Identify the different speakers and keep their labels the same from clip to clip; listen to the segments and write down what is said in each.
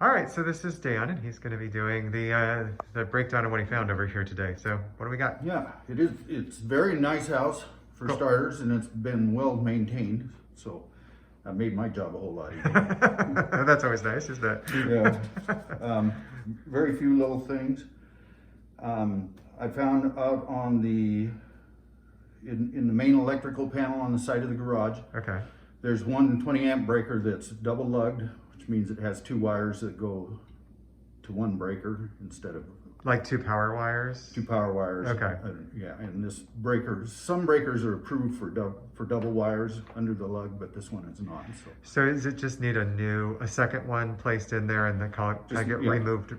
Speaker 1: All right, so this is Dan, and he's going to be doing the breakdown of what he found over here today. So what do we got?
Speaker 2: Yeah, it is. It's a very nice house for
Speaker 1: Cool.
Speaker 2: starters, and it's been well maintained. So that made my job a whole lot easier.
Speaker 1: Oh, that's always nice, isn't it?
Speaker 2: Yeah. Very few little things. I found out on in the main electrical panel on the side of the garage,
Speaker 1: Okay.
Speaker 2: there's one 20 amp breaker that's double lugged, which means it has two wires that go to one breaker instead of
Speaker 1: Like two power wires?
Speaker 2: two power wires.
Speaker 1: Okay.
Speaker 2: Yeah, and this breaker, some breakers are approved for double wires under the lug, but this one is not.
Speaker 1: So does it just need a second one placed in there and then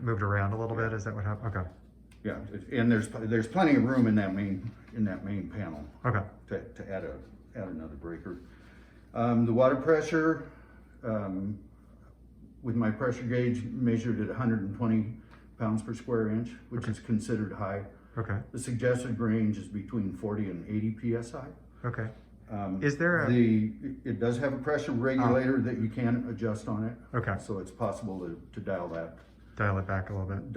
Speaker 1: moved around a little bit? Is that what happened? Okay.
Speaker 2: Yeah, and there's plenty of room in that main panel.
Speaker 1: Okay.
Speaker 2: To add another breaker. The water pressure, with my pressure gauge measured at 120 pounds per square inch, which is considered high.
Speaker 1: Okay.
Speaker 2: The suggested range is between 40 and 80 psi.
Speaker 1: Okay. Is there
Speaker 2: it does have a pressure regulator that you can adjust on it.
Speaker 1: Okay.
Speaker 2: So it's possible to dial
Speaker 1: it back a little bit?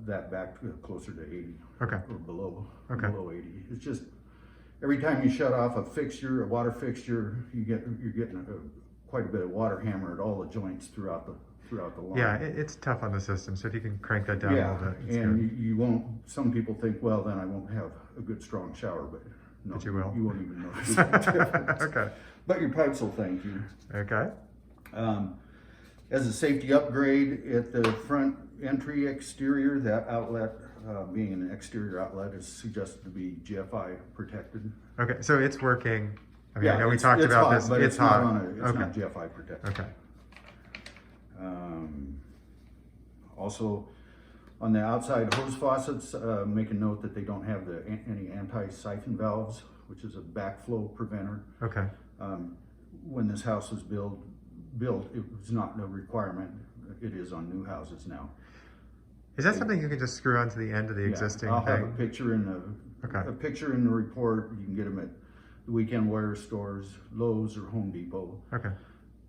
Speaker 2: that back to closer to 80.
Speaker 1: Okay.
Speaker 2: Or below.
Speaker 1: Okay.
Speaker 2: Below 80. It's just every time you shut off a water fixture, you're getting quite a bit of water hammer at all the joints throughout the line.
Speaker 1: Yeah, it's tough on the system, so if you can crank that down a little bit, it's
Speaker 2: and
Speaker 1: good.
Speaker 2: you won't. Some people think, well, then I won't have a good strong shower, but no,
Speaker 1: But you will.
Speaker 2: You won't even notice the difference.
Speaker 1: Okay.
Speaker 2: But your pipes will thank you.
Speaker 1: Okay.
Speaker 2: As a safety upgrade at the front entry exterior, that outlet, being an exterior outlet, is suggested to be GFI protected.
Speaker 1: Okay, so it's working. I mean,
Speaker 2: Yeah,
Speaker 1: I know we talked
Speaker 2: it's
Speaker 1: about
Speaker 2: hot,
Speaker 1: this.
Speaker 2: but
Speaker 1: It's
Speaker 2: not
Speaker 1: hot.
Speaker 2: it's
Speaker 1: Okay.
Speaker 2: not GFI protected.
Speaker 1: Okay.
Speaker 2: Also, on the outside hose faucets, make a note that they don't have any anti-siphon valves, which is a backflow preventer.
Speaker 1: Okay.
Speaker 2: When this house was built, it was not a requirement. It is on new houses now.
Speaker 1: Is that something you can just screw onto the end of the existing
Speaker 2: I'll have a
Speaker 1: thing?
Speaker 2: picture in
Speaker 1: Okay.
Speaker 2: a picture in the report. You can get them at the weekend wear stores, Lowe's or Home Depot.
Speaker 1: Okay.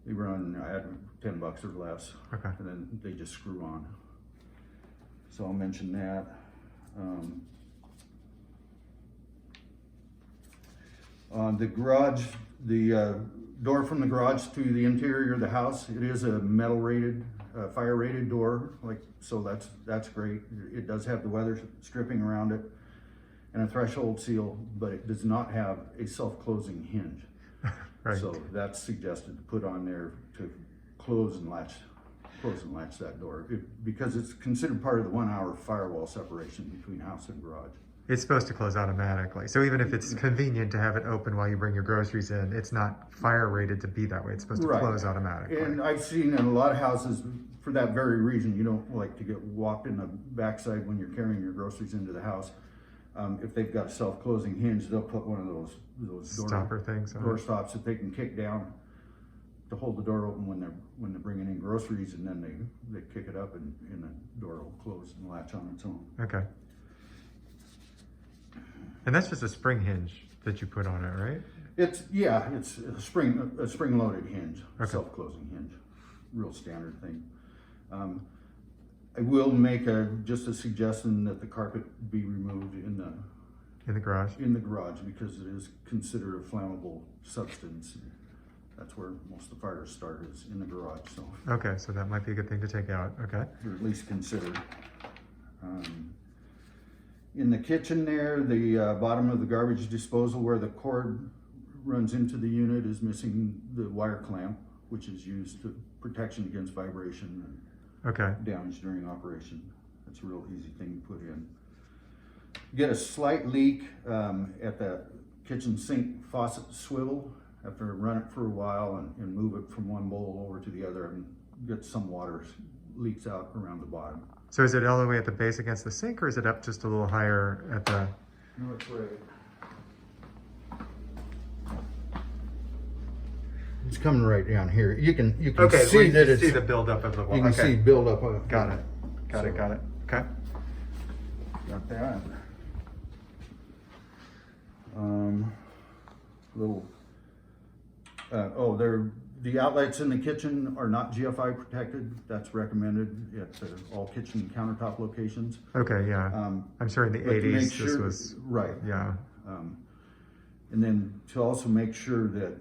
Speaker 2: They run at $10 or less.
Speaker 1: Okay.
Speaker 2: And then they just screw on. So I'll mention that. On the garage, the door from the garage to the interior of the house, it is a metal rated, fire rated door. So that's great. It does have the weather stripping around it and a threshold seal, but it does not have a self-closing hinge.
Speaker 1: Right.
Speaker 2: So that's suggested to put on there to close and latch that door, because it's considered part of the 1 hour firewall separation between house and garage.
Speaker 1: It's supposed to close automatically. So even if it's convenient to have it open while you bring your groceries in, it's not fire rated to be that way. It's supposed to close automatically.
Speaker 2: And I've seen in a lot of houses, for that very reason, you don't like to get whopped in the backside when you're carrying your groceries into the house. If they've got a self-closing hinge, they'll put one of those
Speaker 1: stopper things.
Speaker 2: door stops that they can kick down to hold the door open when they're bringing in groceries, and then they kick it up and the door will close and latch on its own.
Speaker 1: Okay. And that's just a spring hinge that you put on it, right?
Speaker 2: It's a spring loaded hinge,
Speaker 1: Okay.
Speaker 2: self-closing hinge, real standard thing. I will make just a suggestion that the carpet be removed in
Speaker 1: In the garage?
Speaker 2: because it is considered a flammable substance. That's where most of the fires start, is in the garage. So,
Speaker 1: Okay, so that might be a good thing to take out. Okay.
Speaker 2: or at least consider. In the kitchen there, the bottom of the garbage disposal where the cord runs into the unit is missing the wire clamp, which is used to protection against vibration and
Speaker 1: Okay.
Speaker 2: damage during operation. That's a real easy thing to put in. Get a slight leak at the kitchen sink faucet swivel. Have to run it for a while and move it from one bowl over to the other, and get some water leaks out around the bottom.
Speaker 1: So is it all the way at the base against the sink, or is it up just a little higher at the...
Speaker 2: No, it's right. It's coming right down here. You can
Speaker 1: Okay,
Speaker 2: see that it's
Speaker 1: see the buildup of the wall.
Speaker 2: you can see build up.
Speaker 1: Got it. Got it. Okay.
Speaker 2: Got that. Little. The outlets in the kitchen are not GFI protected. That's recommended at all kitchen countertop locations.
Speaker 1: Okay, yeah. I'm sure in the
Speaker 2: But to
Speaker 1: 80s
Speaker 2: make
Speaker 1: this
Speaker 2: sure,
Speaker 1: was,
Speaker 2: right.
Speaker 1: yeah.
Speaker 2: And then to also make sure that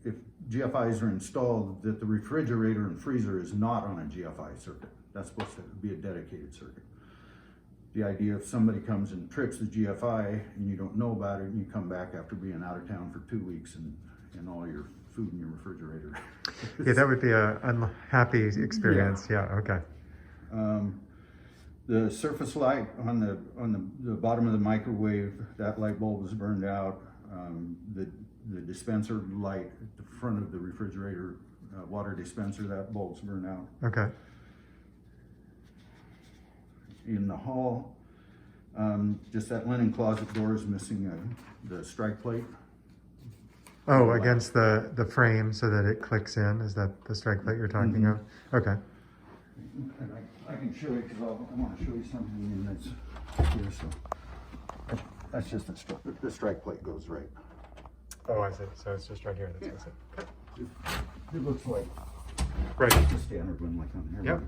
Speaker 2: if GFIs are installed, that the refrigerator and freezer is not on a GFI circuit. That's supposed to be a dedicated circuit. The idea if somebody comes and trips the GFI and you don't know about it, and you come back after being out of town for 2 weeks and all your food in your refrigerator.
Speaker 1: Yeah, that would be a unhappy experience. Yeah, okay.
Speaker 2: The surface light on the bottom of the microwave, that light bulb is burned out. The dispenser light at the front of the refrigerator, water dispenser, that bulb's burned out.
Speaker 1: Okay.
Speaker 2: In the hall, just that linen closet door is missing the strike plate.
Speaker 1: Oh, against the frame so that it clicks in. Is that the strike plate you're talking of? Okay.
Speaker 2: And I can show you because I want to show you something that's here. So that's just the strike plate goes right.
Speaker 1: Oh, I see. So it's just right here that's missing. Okay.
Speaker 2: It looks like
Speaker 1: Right.
Speaker 2: the standard one like on here.
Speaker 1: Yep.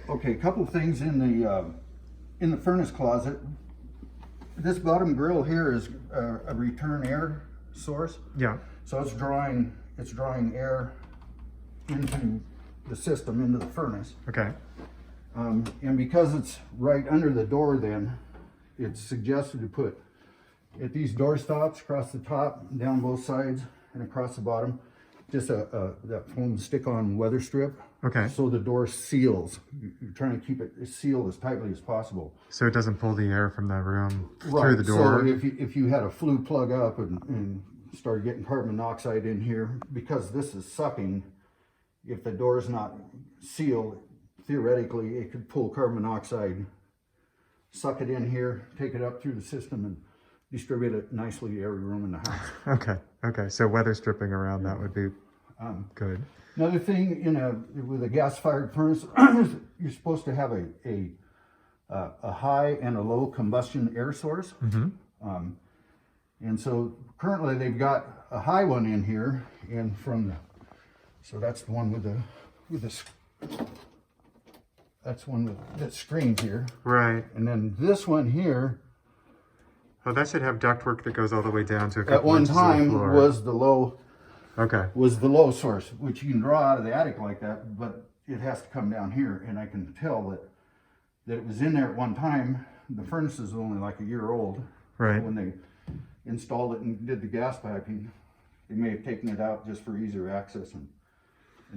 Speaker 2: Okay, a couple of things in the furnace closet. This bottom grill here is a return air source.
Speaker 1: Yeah.
Speaker 2: So it's drawing air into the system, into the furnace.
Speaker 1: Okay.
Speaker 2: And because it's right under the door, then it's suggested to put at these door stops across the top, down both sides, and across the bottom, just that foam stick-on weather strip.
Speaker 1: Okay.
Speaker 2: So the door seals. You're trying to keep it sealed as tightly as possible.
Speaker 1: So it doesn't pull the air from the room through the door.
Speaker 2: So if you had a flue plug up and started getting carbon monoxide in here, because this is sucking, if the door is not sealed, theoretically it could pull carbon monoxide, suck it in here, take it up through the system, and distribute it nicely to every room in the house.
Speaker 1: Okay. Okay. So weather stripping around that would be good.
Speaker 2: Another thing with a gas-fired furnace, you're supposed to have a high and a low combustion air source.
Speaker 1: Mm-hmm.
Speaker 2: And so currently they've got a high one in here, and so that's the one that's screened here.
Speaker 1: Right.
Speaker 2: And then this one here,
Speaker 1: Oh, that should have ductwork that goes all the way down to a couple
Speaker 2: at one
Speaker 1: inches of the
Speaker 2: time
Speaker 1: floor.
Speaker 2: was the low.
Speaker 1: Okay.
Speaker 2: Was the low source, which you can draw out of the attic like that, but it has to come down here, and I can tell that it was in there at one time. The furnace is only like a year old.
Speaker 1: Right.
Speaker 2: When they installed it and did the gas piping, they may have taken it out just for easier access and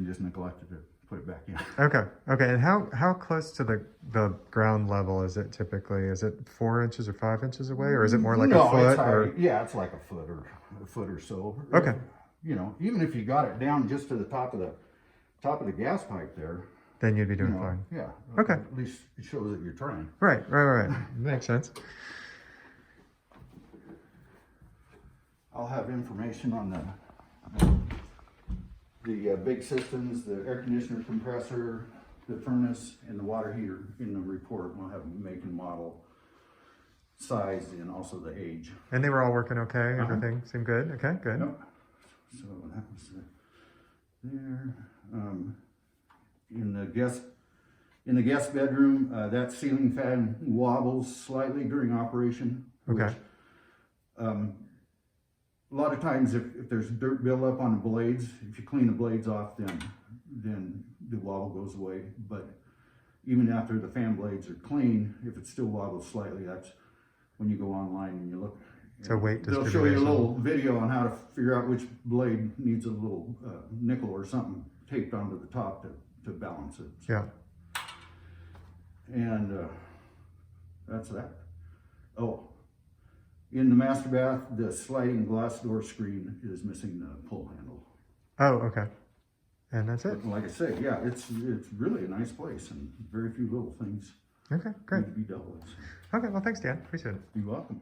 Speaker 2: just neglected to put it back in.
Speaker 1: Okay. Okay. And how close to the ground level is it typically? Is it 4 inches or 5 inches away, or is it more like a foot?
Speaker 2: It's high.
Speaker 1: Or
Speaker 2: Yeah, it's like a foot or so.
Speaker 1: Okay.
Speaker 2: You know, even if you got it down just to the top of the gas pipe there,
Speaker 1: then you'd be doing
Speaker 2: you know,
Speaker 1: fine.
Speaker 2: yeah.
Speaker 1: Okay.
Speaker 2: At least it shows that you're trying.
Speaker 1: Right. Makes sense.
Speaker 2: I'll have information on the big systems, the air conditioner, compressor, the furnace, and the water heater in the report. We'll have make and model, size, and also the age.
Speaker 1: And they were all working okay? Everything seemed good? Okay, good.
Speaker 2: Yep. So that was there. In the guest bedroom, that ceiling fan wobbles slightly during operation.
Speaker 1: Okay.
Speaker 2: Which, a lot of times, if there's dirt buildup on the blades, if you clean the blades off, then the wobble goes away. But even after the fan blades are clean, if it still wobbles slightly, that's when you go online and you look.
Speaker 1: So weight
Speaker 2: They'll
Speaker 1: distribution.
Speaker 2: show you a little video on how to figure out which blade needs a little nickel or something taped onto the top to balance it.
Speaker 1: Yeah.
Speaker 2: And that's that. Oh, in the master bath, the sliding glass door screen is missing the pull handle.
Speaker 1: Oh, okay. And that's it?
Speaker 2: But like I say, yeah, it's really a nice place, and very few little things
Speaker 1: Okay, great.
Speaker 2: need to be dealt with.
Speaker 1: Okay, well, thanks, Dan. Appreciate it.
Speaker 2: You're welcome.